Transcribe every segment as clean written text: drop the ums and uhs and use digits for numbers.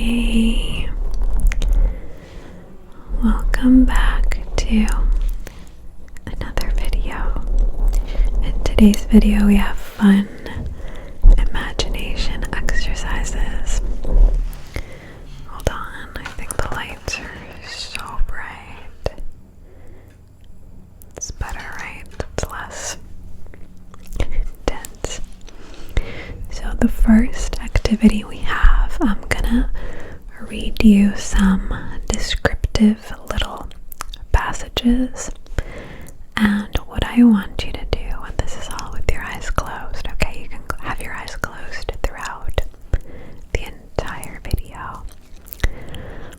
Hey, welcome back to another video. In today's video we have fun imagination exercises. Hold on, I think the lights are so bright. It's better, right? It's less intense. So the first activity we have, I'm gonna read you some descriptive little passages, and what I want you to do, and this is all with your eyes closed, okay? You can have your eyes closed throughout the entire video.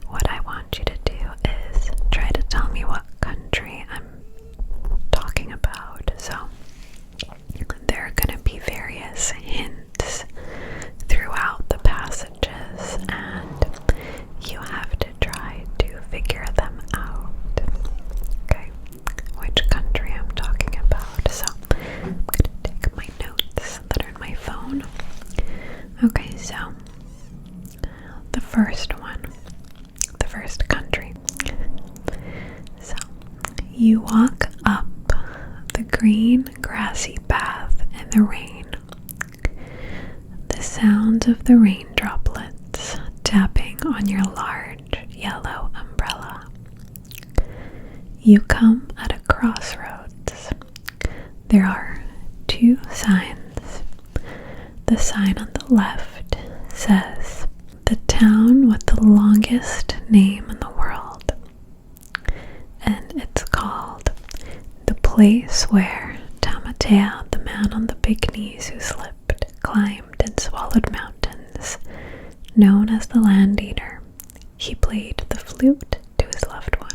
What I want you to do is try to tell me what country I'm talking about. So there are going to be various hints throughout the passages, and you have to try to figure them out, okay, which country I'm talking about. So I'm going to take my notes that are in my phone. Okay, so the first country. So you walk up the green grassy path in the rain. The sounds of the rain droplets tapping on your large yellow umbrella. You come at a crossroads. There are two signs. The sign on the left says, "The town with the longest name in the world." And it's called "The place where Tamatea, the man on the big knees who slipped, climbed and swallowed mountains, known as the land eater. He played the flute to his loved one."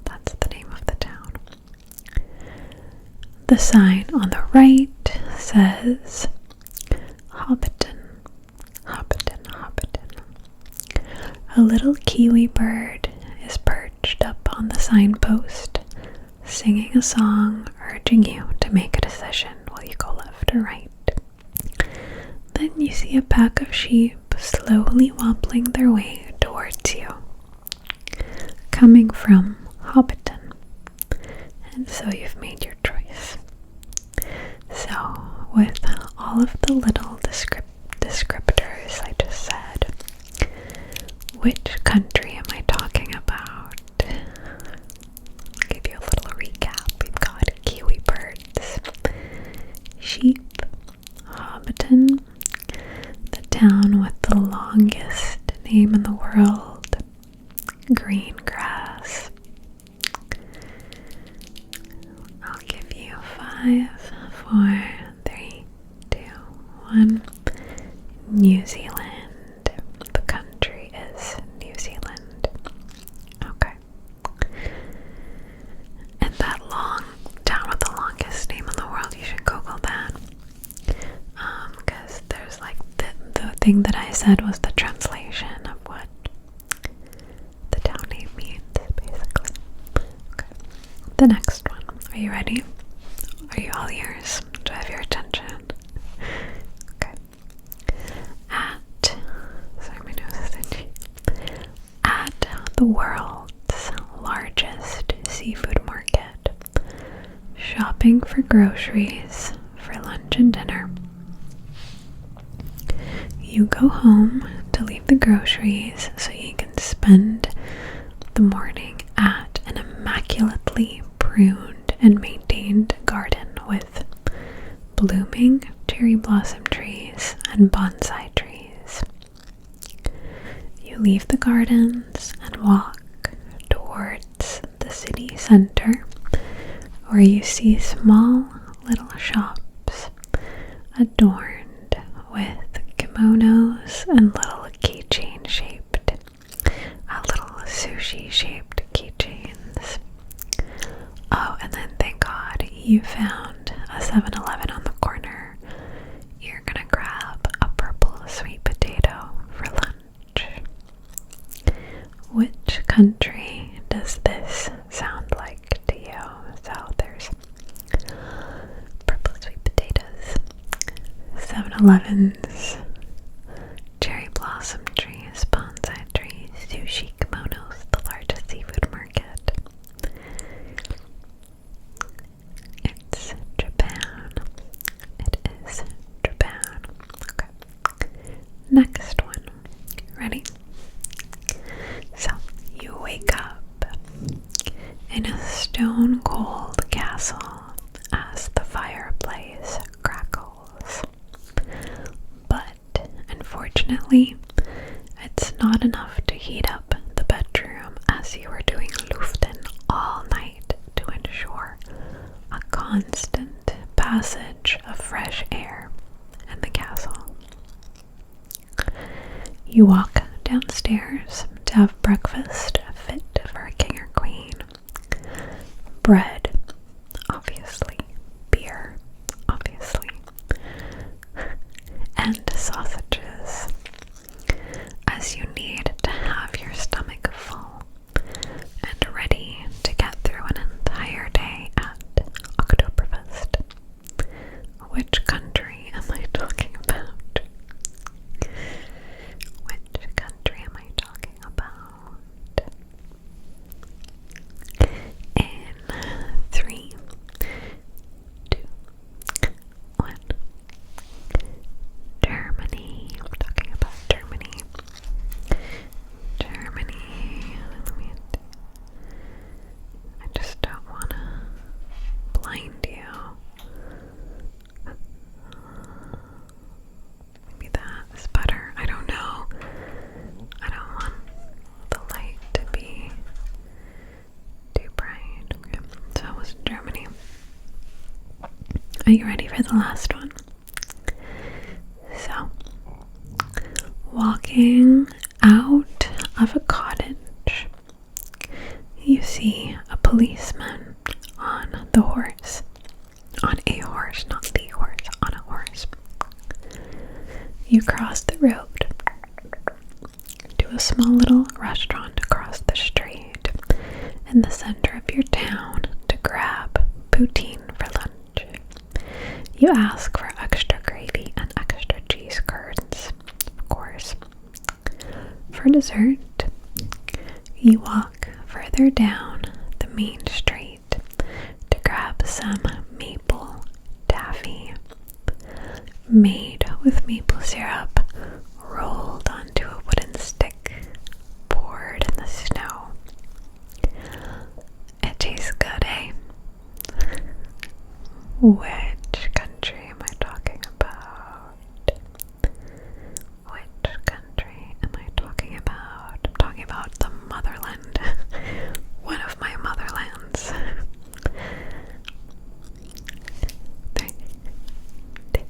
That's the name of the town. The sign on the right says, "Hobbiton, Hobbiton, Hobbiton." A little kiwi bird is perched up on the signpost, singing a song urging you to make a decision. Will you go left or right? Then you see a pack of sheep slowly wobbling their way towards you, coming from Hobbiton. And so you've made your choice. So with all of the little descriptors I just said, which country am I talking about? I'll give you a little recap. We've got kiwi birds, sheep, Hobbiton, the town with the longest name in the world, green grass. I'll give you 5, 4, 3, 2, 1. New Zealand. The country is New Zealand. Okay. And that long town with the longest name in the world, you should Google that. Because there's like the thing that I said was the translation of what the town name means, basically. Okay. The next one. Are you ready? Are you all ears? Do I have your attention? Okay. Sorry, my nose is itchy. At the world's largest seafood market, shopping for groceries for lunch and dinner. You go home to leave the groceries so you can spend the morning at an immaculately pruned and maintained garden with blooming cherry blossom trees and bonsai trees. You leave the gardens and walk towards the city center, where you see small little shops adorned with kimonos and little keychain shaped, little sushi shaped keychains. Oh, and then thank God you found a 7-Eleven on the corner. You're gonna grab a purple sweet potato for lunch. Which country does this sound like to you? So there's purple sweet potatoes, 7-Elevens, cherry blossom trees. Unfortunately, it's not enough to heat up the bedroom as you are doing luften all night to ensure a constant passage of fresh air in the castle. You walk downstairs to have breakfast fit for a king or queen. Bread, obviously. Beer, obviously. And sausages, as you need to have your stomach full and ready to get through an entire day at Oktoberfest. Which country am I talking about? Which country am I talking about? In 3, 2, 1. Germany. I'm talking about Germany. Germany. I just don't want to blind you. Maybe that is better. I don't know. I don't want the light to be too bright. Okay. So it was Germany. Are you ready for the last one? So, walking out of a cottage, you see a policeman on the horse. On a horse, not the horse, on a horse. You cross the road to a small little restaurant across the street in the center of your town to grab poutine for lunch. You ask for extra gravy and extra cheese curds, of course. For dessert, you walk further down the main street to grab some maple taffy, made with maple syrup rolled onto a wooden stick, poured in the snow. It tastes good, eh? Which country am I talking about? Which country am I talking about? I'm talking about the motherland. One of my motherlands. 3, 2,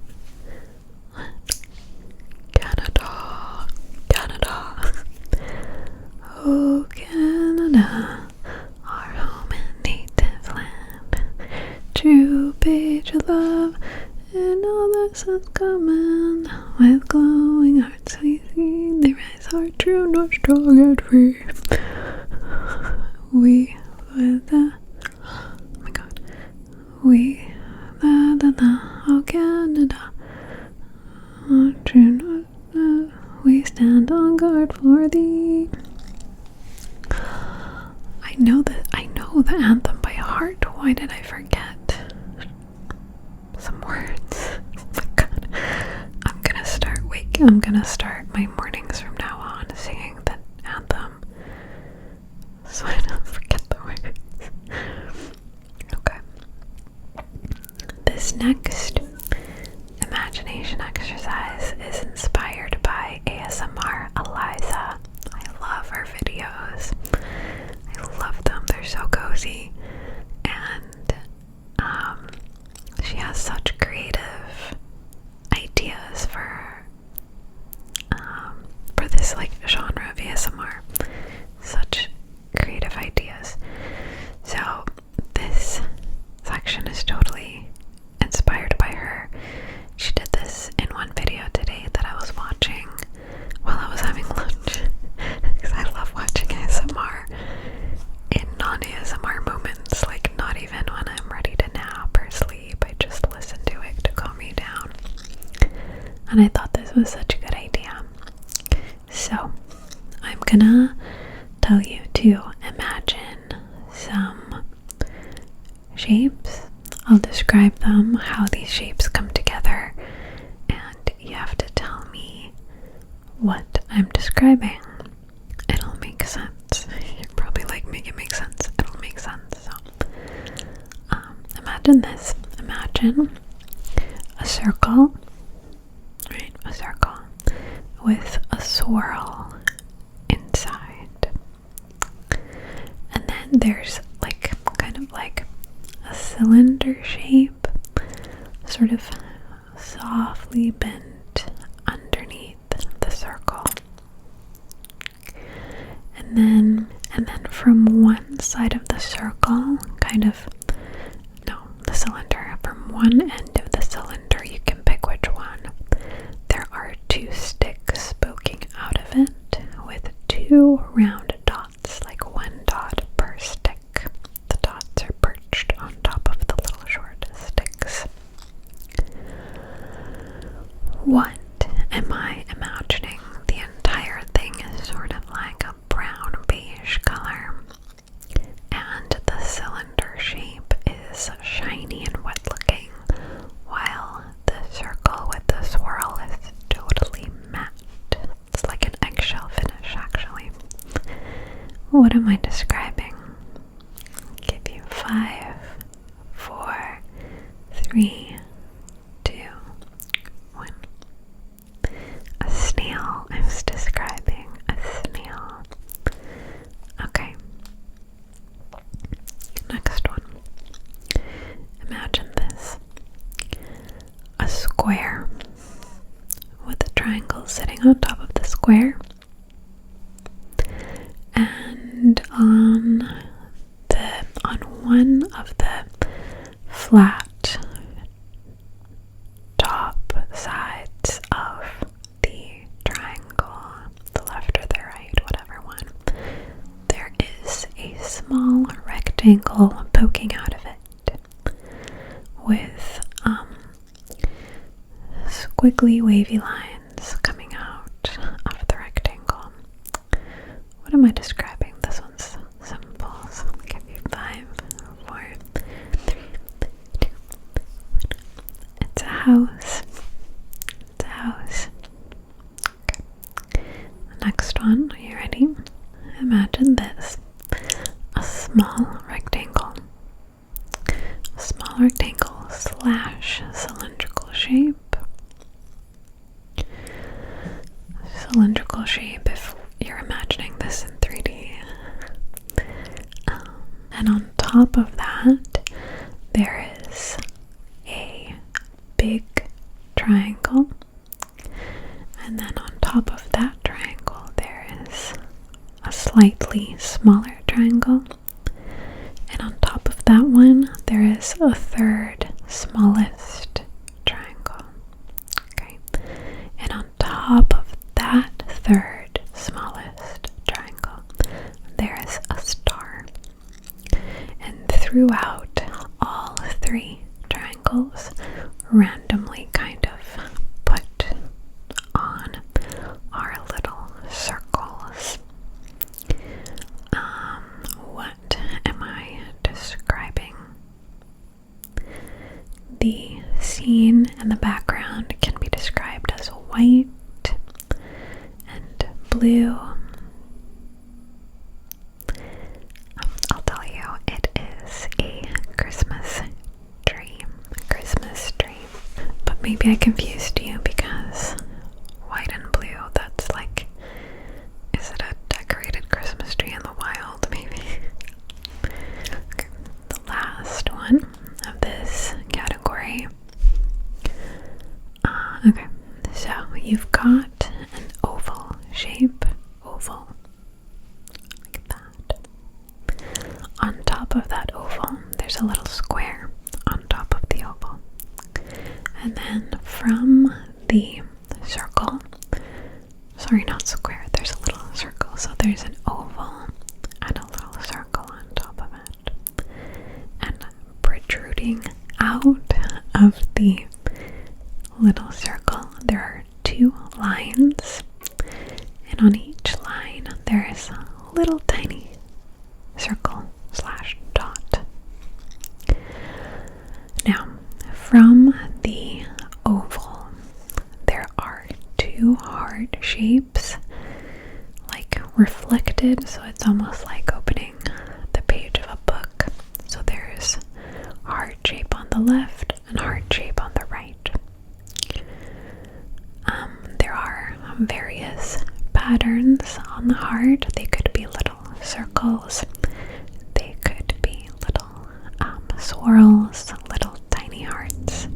1. Canada. Canada. Oh, Canada. Our home and native land. True page of love, and all the sun's coming. With glowing hearts we see, they rise our true, not strong and free. We with the, oh my god, we oh Canada, our true, not we stand on guard for thee. I know the anthem by heart. Why did I forget some words? Oh my god. I'm gonna start my mornings from now on singing the anthem so I don't forget the words. Okay. This next imagination exercise is inspired by ASMR Eliza. I love her videos. I love them. They're so cozy. And she has such creative ideas for this like genre of ASMR. Such creative ideas. So this section is totally inspired by her. She did this in one video today that I was watching while I was having lunch because I love watching ASMR in non-ASMR moments, like not even when I'm ready to nap or sleep. I just listen to it to calm me down. And I thought this was such a good idea. So I'm gonna tell you to imagine some shapes. I'll describe them, how these shapes come together, and you have to tell me what I'm describing. It'll make sense. You're probably like, make it make sense. It'll make sense. So imagine this. Imagine a circle, right? A circle with swirl inside. And then there's kind of like a cylinder shape, sort of softly bent underneath the circle. And then from one side of the circle, the cylinder, from one end of the cylinder, you can pick which one. There are 2 sticks poking out of it with 2 round dots, like 1 dot per stick. The dots are perched on top of the little short sticks. What am I imagining? The entire thing is sort of like a brown beige color, and the cylinder shape is shiny and wet looking, while the circle with the swirl is totally matte. It's like an eggshell finish, actually. What am I describing? I'll give you 5, 4, 3, 2, 1. A snail. I was describing a snail. Okay. Next one. Imagine this. A square with a triangle sitting on top of the square. And on one of the flat top sides of the triangle, the left or the right, whatever one, there is a small rectangle poking out of it with squiggly wavy lines coming out of the rectangle. What am I describing? This one's simple, so I'll give you 5, 4, 3, 2, 1. It's a house. It's a house. Okay. The next one, are you ready? Imagine this. A small rectangle. A small rectangle slash cylindrical shape. Cylindrical shape if you're imagining this in 3D. And on top of that, there is a big triangle. And then on top of that triangle, there is a slightly smaller triangle. And on top of that one, there is a third smallest triangle. Okay. And on top of that third smallest triangle, there is a star. And throughout all 3 triangles, randomly kind of put on our little circles. What am I describing? The scene in the background can be described as white and blue. I'll tell you, it is a Christmas tree. But maybe I confused you because white and blue, that's like, is it a decorated Christmas tree in the wild, maybe? Okay. The last one of this category. Okay, so you've got an oval shape, like that. On top of that oval, there's a little square on top of the oval. And then from the circle, sorry, not square, there's a little circle. So there's an oval and a little circle on top of it. And protruding out of the little circle, there are 2 lines. And on each line, there is a little tiny circle slash dot. Now, from the oval, there are 2 heart shapes, like reflected, so it's almost like opening the page of a book. So there's heart shape on the left and heart shape on the right. There are various patterns on the heart. They could be little circles, they could be little swirls, little tiny hearts,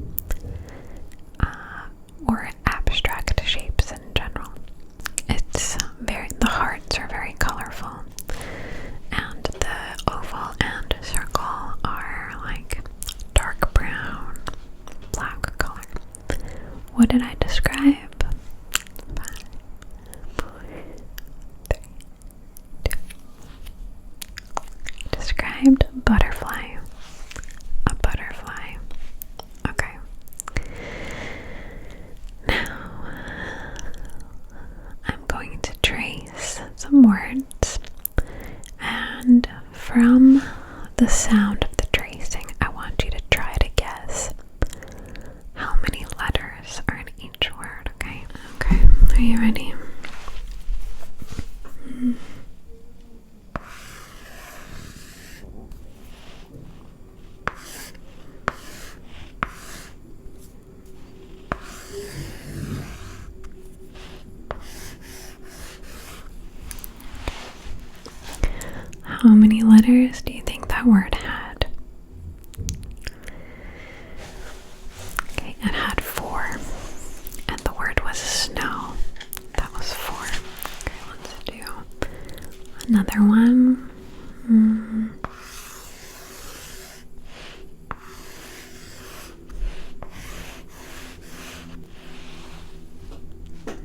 or abstract shapes in general. The hearts are very colorful, and the oval and circle are like dark brown, black color. What did I describe? 5, 4, 3, 2. Described butterfly. A butterfly. Okay. Now, I'm going to trace some words, and from the sound of the tracing, I want you to try to guess how many letters are in each word, okay? Okay, are you ready? How many letters do you think that word had? Okay, it had 4, and the word was snow. That was 4. Okay, let's do another one.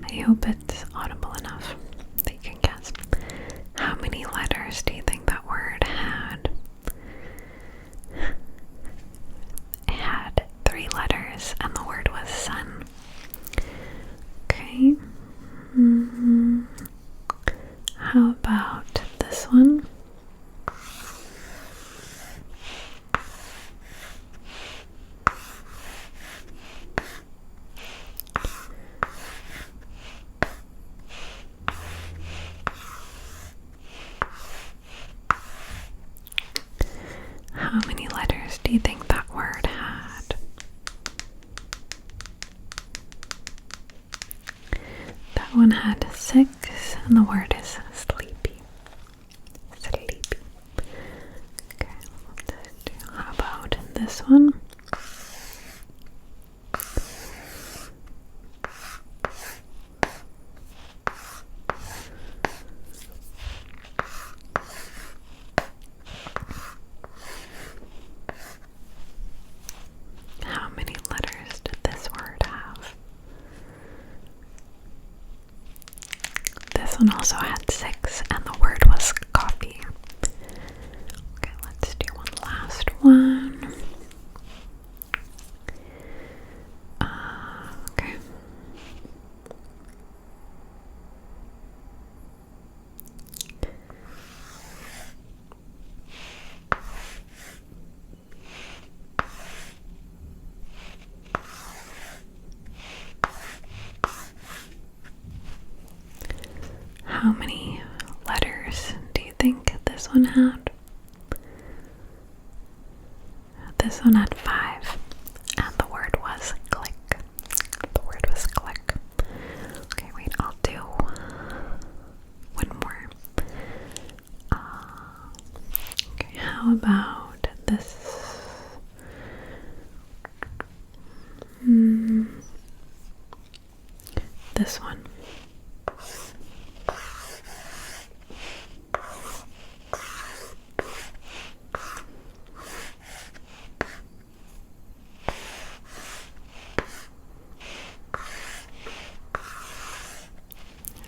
I hope it's audible enough that you can guess. How many letters do you think that word had? It had 3 letters, and the word was sun. Okay. How about this one? How many letters do you think that word had? That one had 6, and the word is sleepy. Sleepy. Okay, let's do. How about this one? How many letters did this word have? This one also had 6, and the word was coffee. Okay, let's do one last one. Okay. How many letters do you think this one had? This one had 5, and the word was click. The word was click. Okay, wait, I'll do one more. Okay, how about this? This one.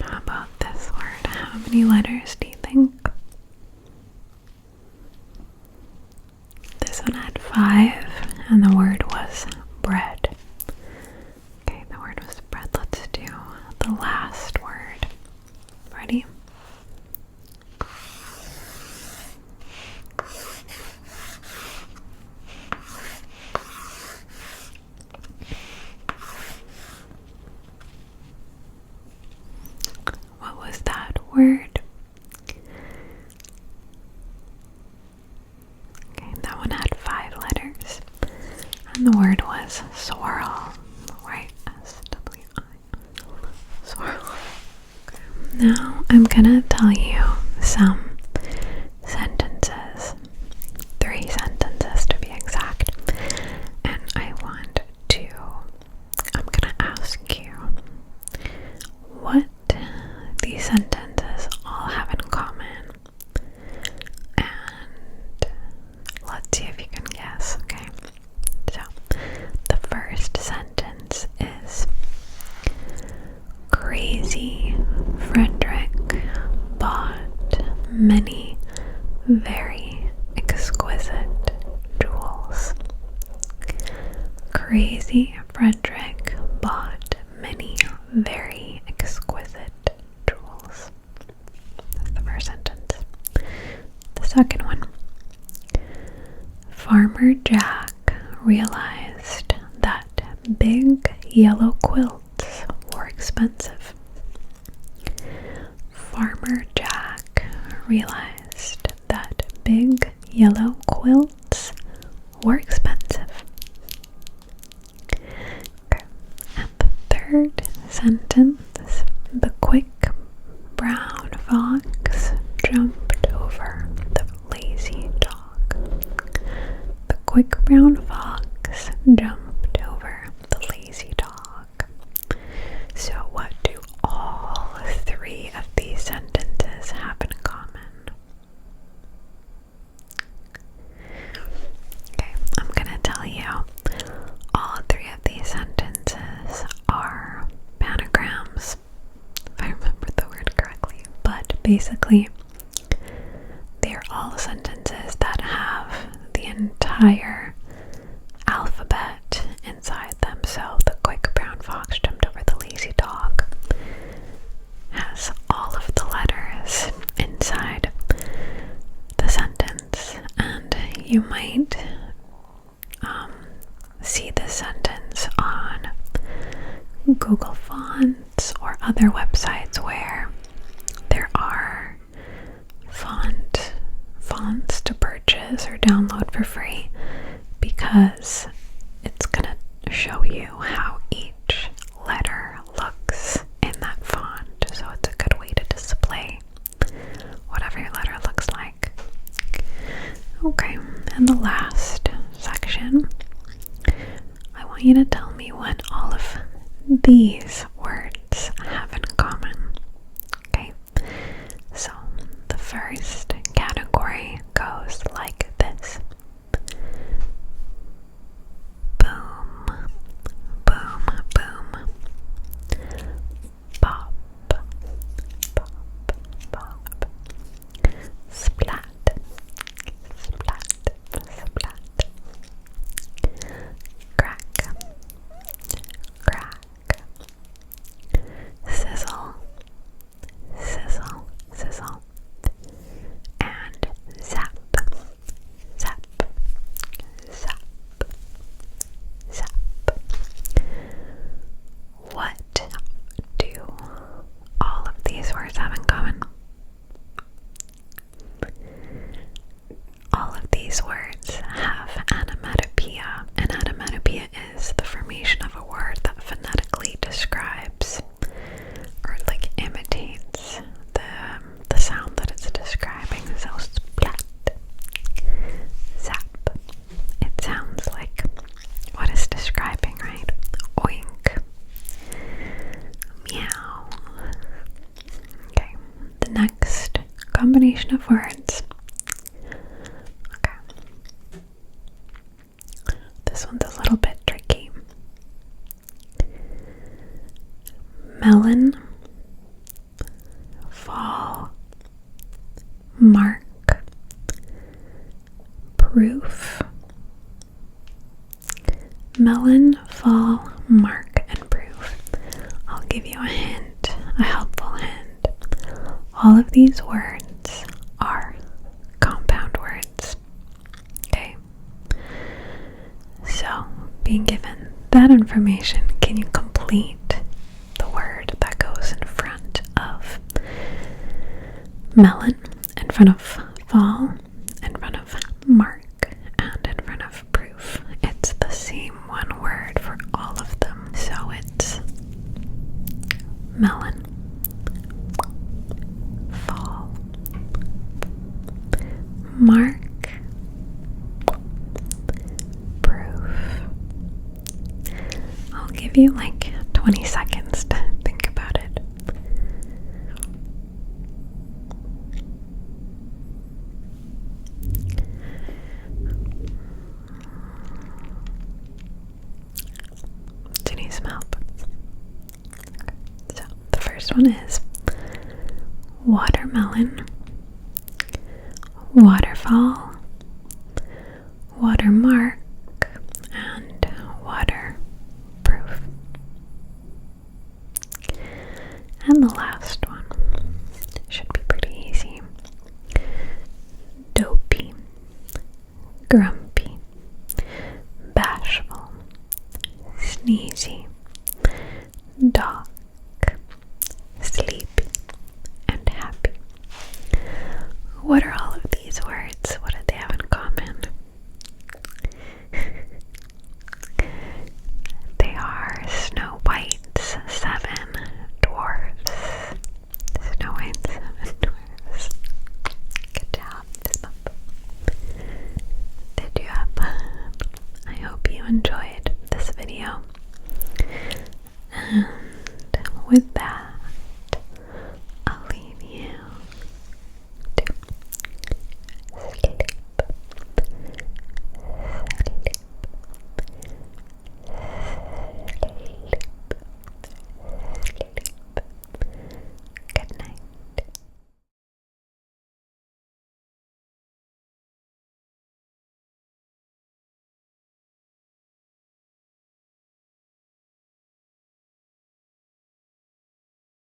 How about this word? How many letters do you think? This one had 5, and the word was bread. Okay, the word was bread. Let's do the last word. Ready? What was that word? Okay, that one had 5 letters, and the word was swirl. Right? S-W-I. Swirl. Okay. Now I'm gonna tell you some sentences, 3 sentences to be exact, and I'm gonna ask you what these sentences all have in common, and let's see if you can guess, okay? So, the first sentence is: Crazy Frederick bought many very exquisite jewels. Crazy Frederick bought many very exquisite jewels. That's the first sentence. The second one: Farmer Jack realized that big yellow quilts were expensive. Farmer Jack realized that big yellow quilts were expensive. Okay. And the third sentence: the quick brown fox jumped over the lazy dog. The quick brown fox jumped over the lazy dog. So what do all 3 of these sentences have in common? Okay, I'm gonna tell you all 3 of these sentences are panagrams, if I remember the word correctly, but basically they're all sentences that have the entire alphabet inside them. So the quick brown fox jumped over the lazy dog has all of the letters inside the sentence, and you might see this sentence on Google Fonts or other websites where there are fonts to purchase or download for free, because it's gonna show you how each letter looks in that font. So it's a good way to display whatever your letter looks like. Okay, and the last section, I want you to tell me what all of these words have in common. Okay, so the first category goes like this: boom, boom, boom, pop, pop, pop, splat, splat, splat, crack, crack, sizzle, sizzle, sizzle, and zap, zap, zap, zap. What do all of these words have in common? All of these words have onomatopoeia, and onomatopoeia is the formation of a word that phonetically describes or like imitates the sound that it's describing. So splat, zap, it sounds like what it's describing, right? Oink, meow. Okay, the next combination of words. Okay, this one's a little bit tricky. Melon, fall, mark, proof. Melon, fall, mark, and proof. I'll give you a hint, a helpful hint. All of these words are compound words. Okay? So, being given that information, can you complete the word that goes in front of melon, in front of fall, in front of mark, and in front of proof? It's the same one word for all of them. So it's melon, mark, proof. I'll give you like 20 seconds to think about it. Do you need some help? So the first one is watermelon, waterfall, watermark, and waterproof. And the last one should be pretty easy. Dopey, grumpy, bashful, sneezy, dark, sleepy, and happy. What are all